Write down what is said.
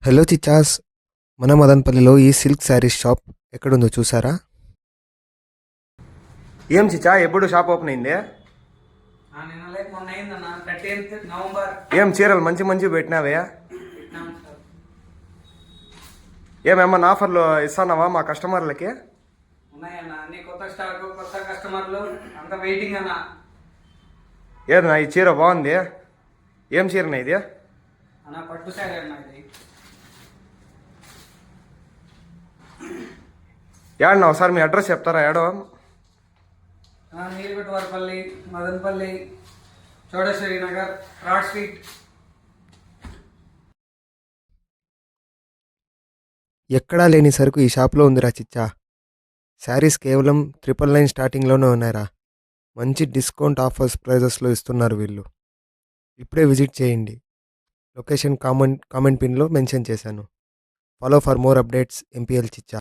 Hello చిచ్చాస్, మన మదనపల్లిలో ఈ సిల్క్ శారీస్ షాప్ ఎక్కడుందో చూసారా? ఏం చిచ్చా, ఎప్పుడు షాప్ ఓపెన్ అయింది? నిన్న లేక మొన్న అయిందన్న 30th నవంబర్. ఏం చీరలు మంచి మంచి పెట్టినావే? పెట్టినాం సార్. ఏమేమన్నా ఆఫర్లు ఇస్తానావా మా కస్టమర్లకి? ఉన్నాయన్న అన్ని కొత్త స్టాక్, కొత్త కస్టమర్లు, అంత వెయిటింగ్ అన్న. ఏదన్నా ఈ చీర బాగుంది. ఏం చీరనా ఇది? అన్న పట్టు శారీ అన్న ఇది. ఏడన్నా ఒకసారి మీ అడ్రస్ చెప్తారా? ఏడో నీలగొట్టవారిపల్లి, మదనపల్లి, చౌడేశ్వరి నగర్, రాడ్ స్ట్రీట్. ఎక్కడా లేని సరుకు ఈ షాప్లో ఉందిరా చిచ్చా. శారీస్ కేవలం 999 స్టార్టింగ్లోనే ఉన్నాయిరా. మంచి డిస్కౌంట్ ఆఫర్స్ ప్రైజెస్లో ఇస్తున్నారు వీళ్ళు. ఇప్పుడే విజిట్ చేయండి. లొకేషన్ కామెంట్ పిన్లో మెన్షన్ చేశాను. Follow for more updates. MPL చిచ్చా.